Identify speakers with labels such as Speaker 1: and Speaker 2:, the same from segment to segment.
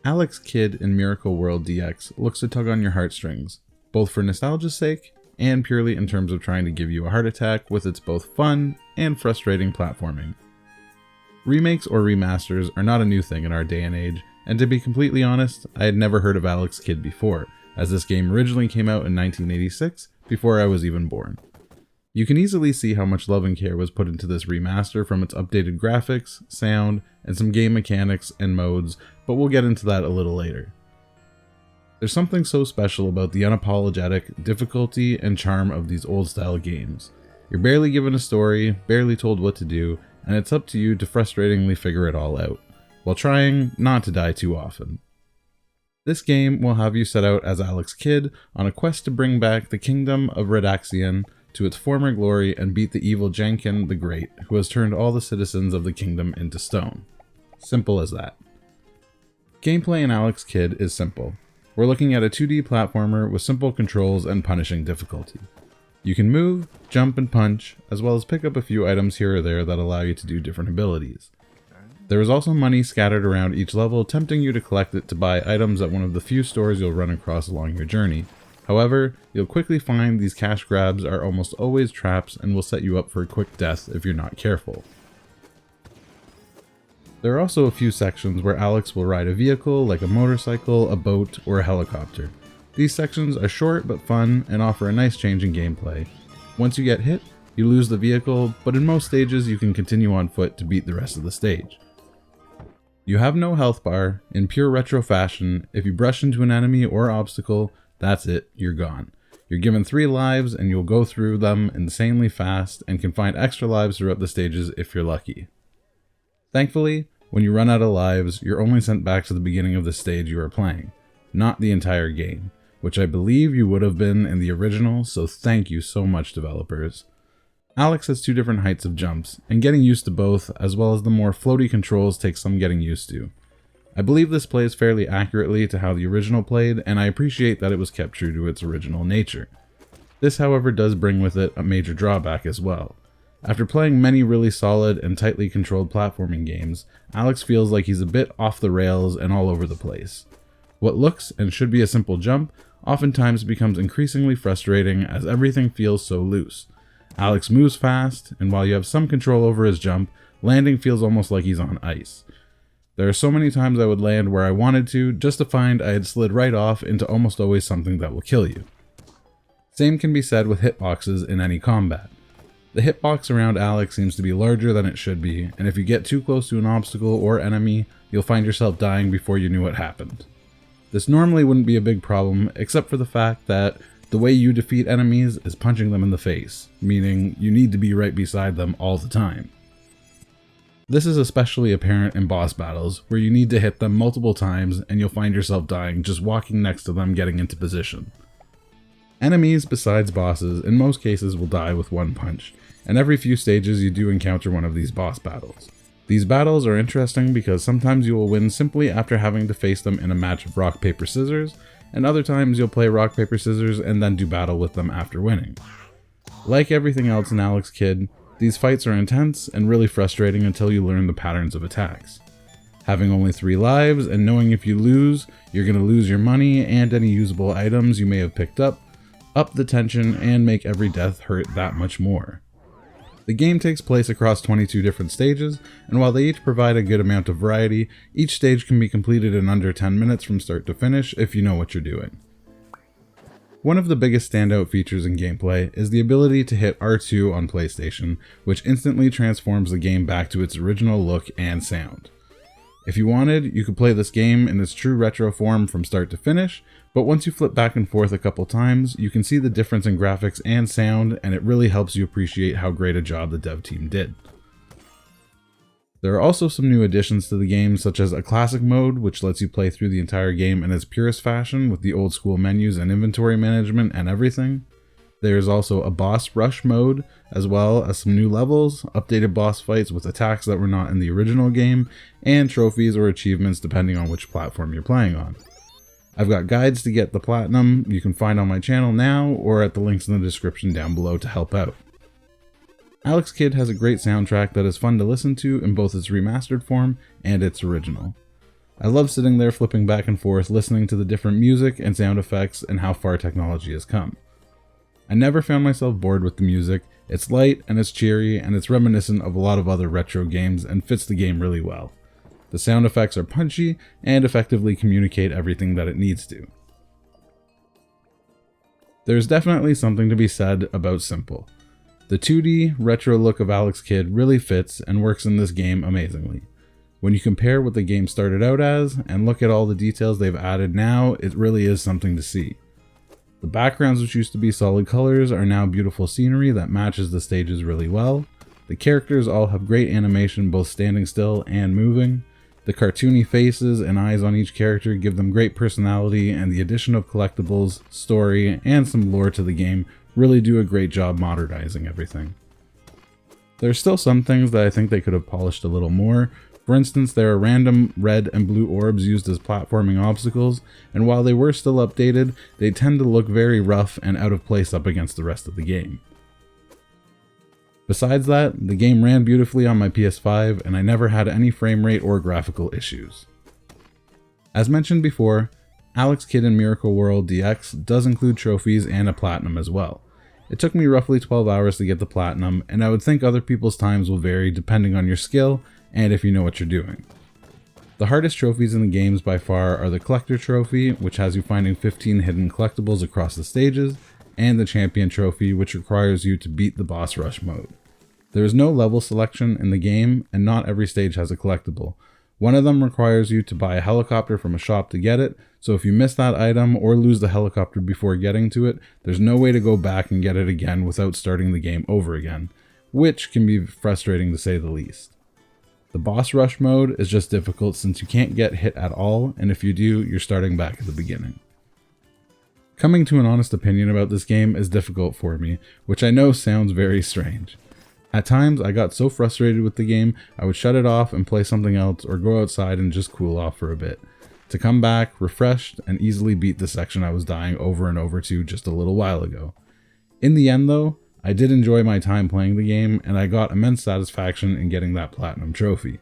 Speaker 1: Alex Kidd in Miracle World DX looks to tug on your heartstrings, both for nostalgia's sake and purely in terms of trying to give you a heart attack with its both fun and frustrating platforming. Remakes or remasters are not a new thing in our day and age, and to be completely honest, I had never heard of Alex Kidd before, as this game originally came out in 1986, before I was even born. You can easily see how much love and care was put into this remaster from its updated graphics, sound, and some game mechanics and modes, but we'll get into that a little later. There's something so special about the unapologetic difficulty and charm of these old-style games. You're barely given a story, barely told what to do, and it's up to you to frustratingly figure it all out, while trying not to die too often. This game will have you set out as Alex Kidd on a quest to bring back the Kingdom of Radaxian to its former glory and beat the evil Janken the Great, who has turned all the citizens of the kingdom into stone. Simple as that. Gameplay in Alex Kidd is simple. We're looking at a 2D platformer with simple controls and punishing difficulty. You can move, jump, and punch, as well as pick up a few items here or there that allow you to do different abilities. There is also money scattered around each level, tempting you to collect it to buy items at one of the few stores you'll run across along your journey. However, you'll quickly find these cash grabs are almost always traps and will set you up for a quick death if you're not careful. There are also a few sections where Alex will ride a vehicle like a motorcycle, a boat, or a helicopter. These sections are short but fun and offer a nice change in gameplay. Once you get hit, you lose the vehicle, but in most stages you can continue on foot to beat the rest of the stage. You have no health bar. In pure retro fashion, if you brush into an enemy or obstacle, that's it, you're gone. You're given 3 lives and you'll go through them insanely fast and can find extra lives throughout the stages if you're lucky. Thankfully, when you run out of lives, you're only sent back to the beginning of the stage you are playing, not the entire game, which I believe you would have been in the original, so thank you so much, developers. Alex has 2 different heights of jumps, and getting used to both, as well as the more floaty controls, takes some getting used to. I believe this plays fairly accurately to how the original played, and I appreciate that it was kept true to its original nature. This, however, does bring with it a major drawback as well. After playing many really solid and tightly controlled platforming games, Alex feels like he's a bit off the rails and all over the place. What looks and should be a simple jump oftentimes becomes increasingly frustrating as everything feels so loose. Alex moves fast, and while you have some control over his jump, landing feels almost like he's on ice. There are so many times I would land where I wanted to, just to find I had slid right off into almost always something that will kill you. Same can be said with hitboxes in any combat. The hitbox around Alex seems to be larger than it should be, and if you get too close to an obstacle or enemy, you'll find yourself dying before you knew what happened. This normally wouldn't be a big problem, except for the fact that the way you defeat enemies is punching them in the face, meaning you need to be right beside them all the time. This is especially apparent in boss battles, where you need to hit them multiple times and you'll find yourself dying just walking next to them getting into position. Enemies, besides bosses, in most cases will die with one punch, and every few stages you do encounter one of these boss battles. These battles are interesting because sometimes you will win simply after having to face them in a match of rock, paper, scissors, and other times you'll play rock, paper, scissors and then do battle with them after winning. Like everything else in Alex Kidd, these fights are intense and really frustrating until you learn the patterns of attacks. Having only 3 lives and knowing if you lose, you're going to lose your money and any usable items you may have picked up the tension and make every death hurt that much more. The game takes place across 22 different stages, and while they each provide a good amount of variety, each stage can be completed in under 10 minutes from start to finish if you know what you're doing. One of the biggest standout features in gameplay is the ability to hit R2 on PlayStation, which instantly transforms the game back to its original look and sound. If you wanted, you could play this game in its true retro form from start to finish, but once you flip back and forth a couple times, you can see the difference in graphics and sound, and it really helps you appreciate how great a job the dev team did. There are also some new additions to the game, such as a classic mode, which lets you play through the entire game in its purest fashion with the old school menus and inventory management and everything. There's also a boss rush mode, as well as some new levels, updated boss fights with attacks that were not in the original game, and trophies or achievements depending on which platform you're playing on. I've got guides to get the platinum you can find on my channel now or at the links in the description down below to help out. Alex Kidd has a great soundtrack that is fun to listen to in both its remastered form and its original. I love sitting there flipping back and forth, listening to the different music and sound effects and how far technology has come. I never found myself bored with the music. It's light and it's cheery and it's reminiscent of a lot of other retro games and fits the game really well. The sound effects are punchy and effectively communicate everything that it needs to. There's definitely something to be said about simple. The 2D retro look of Alex Kidd really fits and works in this game amazingly. When you compare what the game started out as and look at all the details they've added now, it really is something to see. The backgrounds, which used to be solid colors, are now beautiful scenery that matches the stages really well. The characters all have great animation, both standing still and moving. The cartoony faces and eyes on each character give them great personality, and the addition of collectibles, story, and some lore to the game really do a great job modernizing everything. There's still some things that I think they could have polished a little more. For instance, there are random red and blue orbs used as platforming obstacles, and while they were still updated, they tend to look very rough and out of place up against the rest of the game. Besides that, the game ran beautifully on my PS5, and I never had any frame rate or graphical issues. As mentioned before, Alex Kidd in Miracle World DX does include trophies and a platinum as well. It took me roughly 12 hours to get the platinum, and I would think other people's times will vary depending on your skill and if you know what you're doing. The hardest trophies in the games by far are the Collector Trophy, which has you finding 15 hidden collectibles across the stages, and the Champion Trophy, which requires you to beat the boss rush mode. There is no level selection in the game, and not every stage has a collectible. One of them requires you to buy a helicopter from a shop to get it, so if you miss that item or lose the helicopter before getting to it, there's no way to go back and get it again without starting the game over again, which can be frustrating to say the least. The boss rush mode is just difficult since you can't get hit at all, and if you do, you're starting back at the beginning. Coming to an honest opinion about this game is difficult for me, which I know sounds very strange. At times, I got so frustrated with the game, I would shut it off and play something else or go outside and just cool off for a bit, to come back refreshed and easily beat the section I was dying over and over to just a little while ago. In the end though, I did enjoy my time playing the game, and I got immense satisfaction in getting that platinum trophy.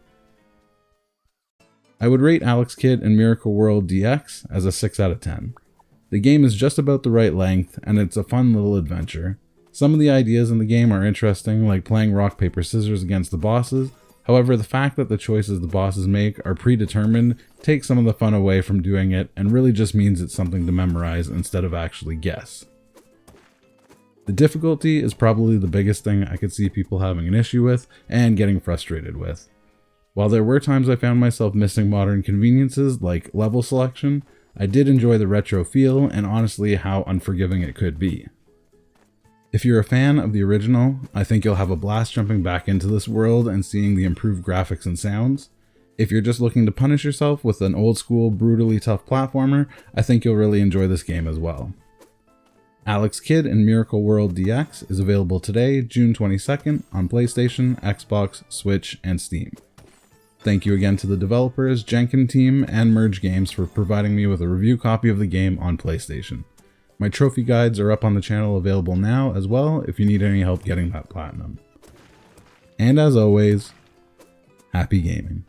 Speaker 1: I would rate Alex Kidd in Miracle World DX as a 6 out of 10. The game is just about the right length, and it's a fun little adventure. Some of the ideas in the game are interesting, like playing rock, paper, scissors against the bosses. However, the fact that the choices the bosses make are predetermined takes some of the fun away from doing it, and really just means it's something to memorize instead of actually guess. The difficulty is probably the biggest thing I could see people having an issue with and getting frustrated with. While there were times I found myself missing modern conveniences like level selection, I did enjoy the retro feel and honestly how unforgiving it could be. If you're a fan of the original, I think you'll have a blast jumping back into this world and seeing the improved graphics and sounds. If you're just looking to punish yourself with an old school, brutally tough platformer, I think you'll really enjoy this game as well. Alex Kidd in Miracle World DX is available today, June 22nd, on PlayStation, Xbox, Switch, and Steam. Thank you again to the developers, Janken team, and Merge Games for providing me with a review copy of the game on PlayStation. My trophy guides are up on the channel available now as well if you need any help getting that platinum. And as always, happy gaming.